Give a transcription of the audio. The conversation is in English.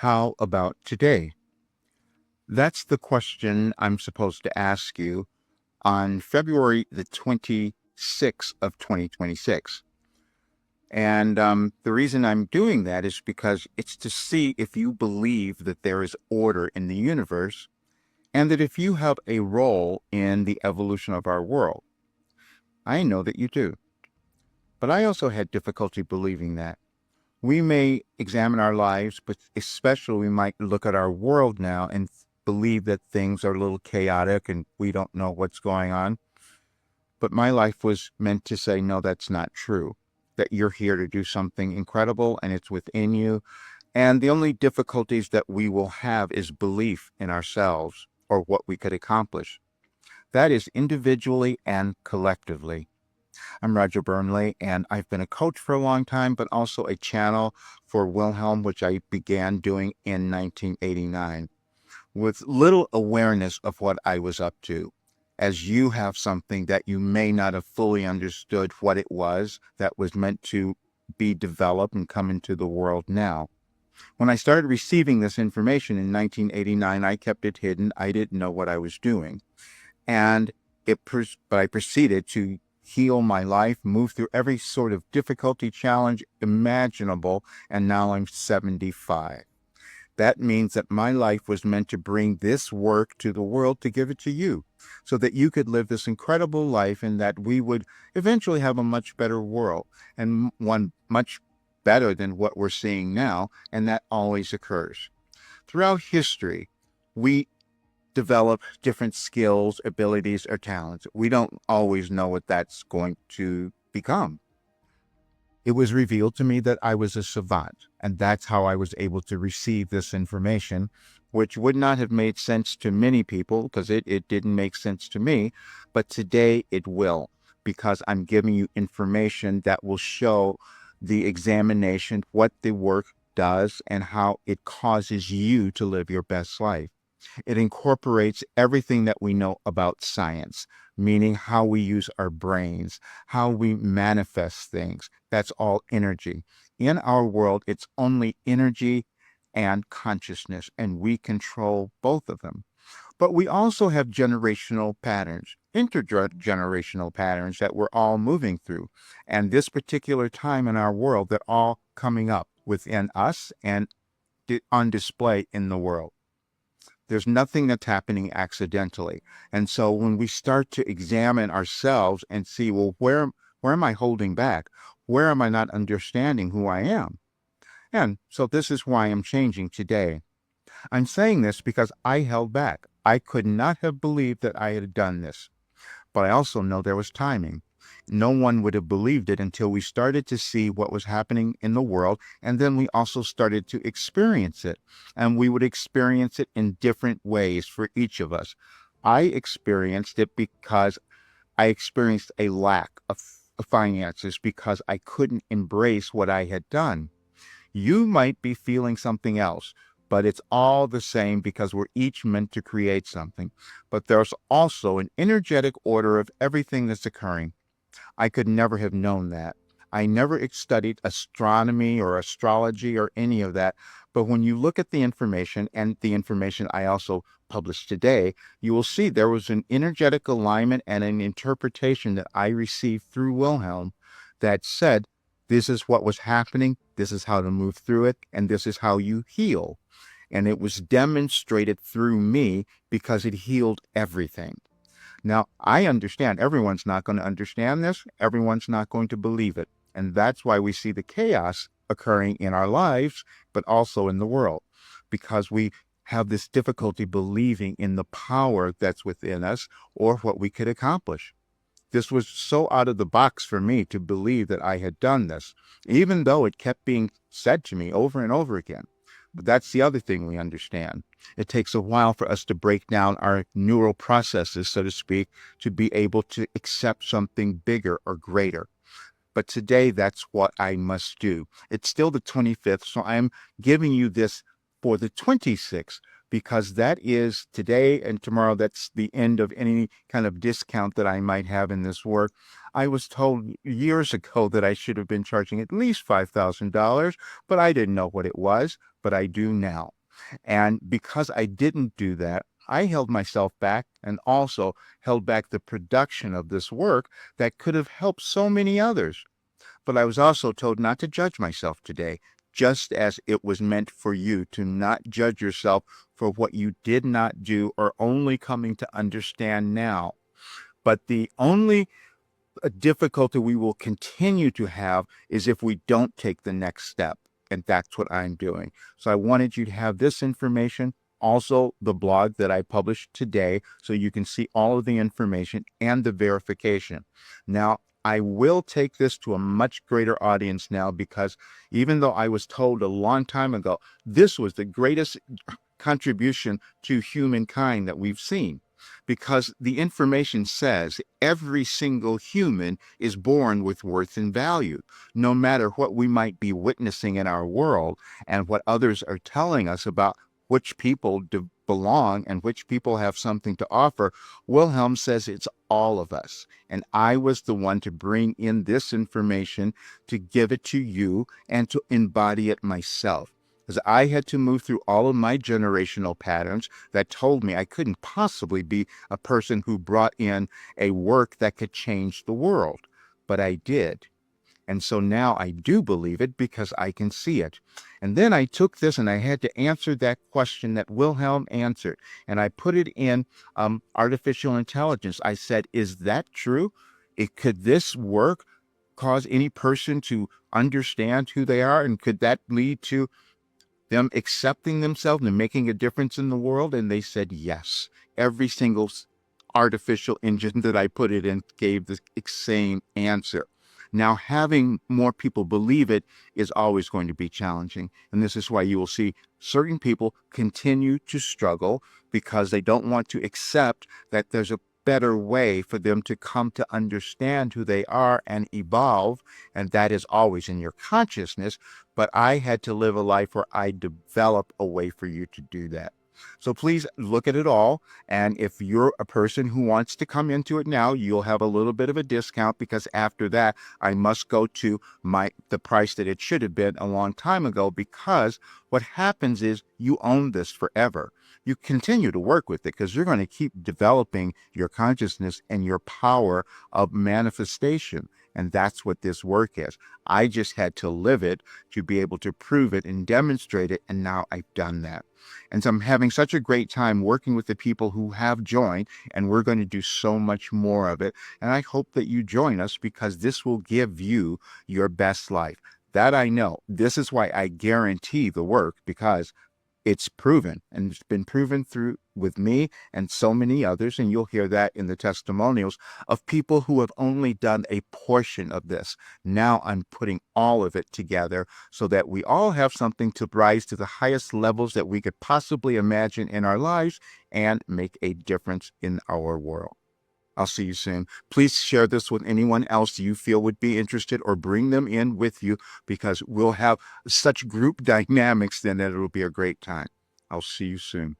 How about today? That's the question I'm supposed to ask you on February the 26th of 2026. And the reason I'm doing that is because it's to see if you believe that there is order in the universe and that if you have a role in the evolution of our world. I know that you do. But I also had difficulty believing that. We may examine our lives, but especially we might look at our world now and believe that things are a little chaotic and we don't know what's going on. But my life was meant to say, no, that's not true. That you're here to do something incredible and it's within you. And the only difficulties that we will have is belief in ourselves or what we could accomplish. That is individually and collectively. I'm Roger Burnley, and I've been a coach for a long time, but also a channel for Wilhelm, which I began doing in 1989, with little awareness of what I was up to. As you have something that you may not have fully understood what it was that was meant to be developed and come into the world now. When I started receiving this information in 1989, I kept it hidden. I didn't know what I was doing. And but I proceeded to heal my life, move through every sort of difficulty, challenge imaginable, and now I'm 75. That means that my life was meant to bring this work to the world, to give it to you, so that you could live this incredible life and that we would eventually have a much better world, and one much better than what we're seeing now, and that always occurs. Throughout history, we develop different skills, abilities, or talents. We don't always know what that's going to become. It was revealed to me that I was a savant, and that's how I was able to receive this information, which would not have made sense to many people because it didn't make sense to me, but today it will, because I'm giving you information that will show the examination, what the work does, and how it causes you to live your best life. It incorporates everything that we know about science, meaning how we use our brains, how we manifest things. That's all energy. In our world, it's only energy and consciousness, and we control both of them. But we also have generational patterns, intergenerational patterns that we're all moving through. And this particular time in our world, they're all coming up within us and on display in the world. There's nothing that's happening accidentally. And so when we start to examine ourselves and see, well, where am I holding back? Where am I not understanding who I am? And so this is why I'm changing today. I'm saying this because I held back. I could not have believed that I had done this. But I also know there was timing. No one would have believed it until we started to see what was happening in the world, and then we also started to experience it. And we would experience it in different ways for each of us. I experienced it because I experienced a lack of finances because I couldn't embrace what I had done. You might be feeling something else, but it's all the same because we're each meant to create something. But there's also an energetic order of everything that's occurring. I could never have known that. I never studied astronomy or astrology or any of that. But when you look at the information and the information I also published today, you will see there was an energetic alignment and an interpretation that I received through Wilhelm that said, this is what was happening, this is how to move through it, and this is how you heal. And it was demonstrated through me because it healed everything. Now, I understand everyone's not going to understand this. Everyone's not going to believe it. And that's why we see the chaos occurring in our lives, but also in the world, because we have this difficulty believing in the power that's within us or what we could accomplish. This was so out of the box for me to believe that I had done this, even though it kept being said to me over and over again. But that's the other thing we understand. It takes a while for us to break down our neural processes, so to speak, to be able to accept something bigger or greater. But today, that's what I must do. It's still the 25th, so I'm giving you this for the 26th, because that is today and tomorrow. That's the end of any kind of discount that I might have in this work. I was told years ago that I should have been charging at least $5,000, but I didn't know what it was, but I do now. And because I didn't do that, I held myself back and also held back the production of this work that could have helped so many others. But I was also told not to judge myself today, just as it was meant for you to not judge yourself for what you did not do or only coming to understand now. But the only difficulty we will continue to have is if we don't take the next step. And that's what I'm doing. So I wanted you to have this information, also the blog that I published today, so you can see all of the information and the verification. Now, I will take this to a much greater audience now, because even though I was told a long time ago, this was the greatest contribution to humankind that we've seen, because the information says every single human is born with worth and value, no matter what we might be witnessing in our world and what others are telling us about which people belong and which people have something to offer. Wilhelm says it's all of us. And I was the one to bring in this information, to give it to you, and to embody it myself, because I had to move through all of my generational patterns that told me I couldn't possibly be a person who brought in a work that could change the world. But I did. And so now I do believe it because I can see it. And then I took this and I had to answer that question that Wilhelm answered. And I put it in artificial intelligence. I said, is that true? Could this work cause any person to understand who they are? And could that lead to them accepting themselves and making a difference in the world? And they said yes. Every single artificial engine that I put it in gave the same answer. Now, having more people believe it is always going to be challenging. And this is why you will see certain people continue to struggle, because they don't want to accept that there's a better way for them to come to understand who they are and evolve. And that is always in your consciousness. But I had to live a life where I develop a way for you to do that. So please look at it all. And if you're a person who wants to come into it now, you'll have a little bit of a discount, because after that, I must go to the price that it should have been a long time ago, because what happens is you own this forever. You continue to work with it because you're going to keep developing your consciousness and your power of manifestation. And that's what this work is. I just had to live it to be able to prove it and demonstrate it. And now I've done that. And so I'm having such a great time working with the people who have joined, and we're going to do so much more of it. And I hope that you join us, because this will give you your best life. That I know. This is why I guarantee the work, because it's proven, and it's been proven through with me and so many others. And you'll hear that in the testimonials of people who have only done a portion of this. Now I'm putting all of it together so that we all have something to rise to the highest levels that we could possibly imagine in our lives and make a difference in our world. I'll see you soon. Please share this with anyone else you feel would be interested, or bring them in with you, because we'll have such group dynamics then that it'll be a great time. I'll see you soon.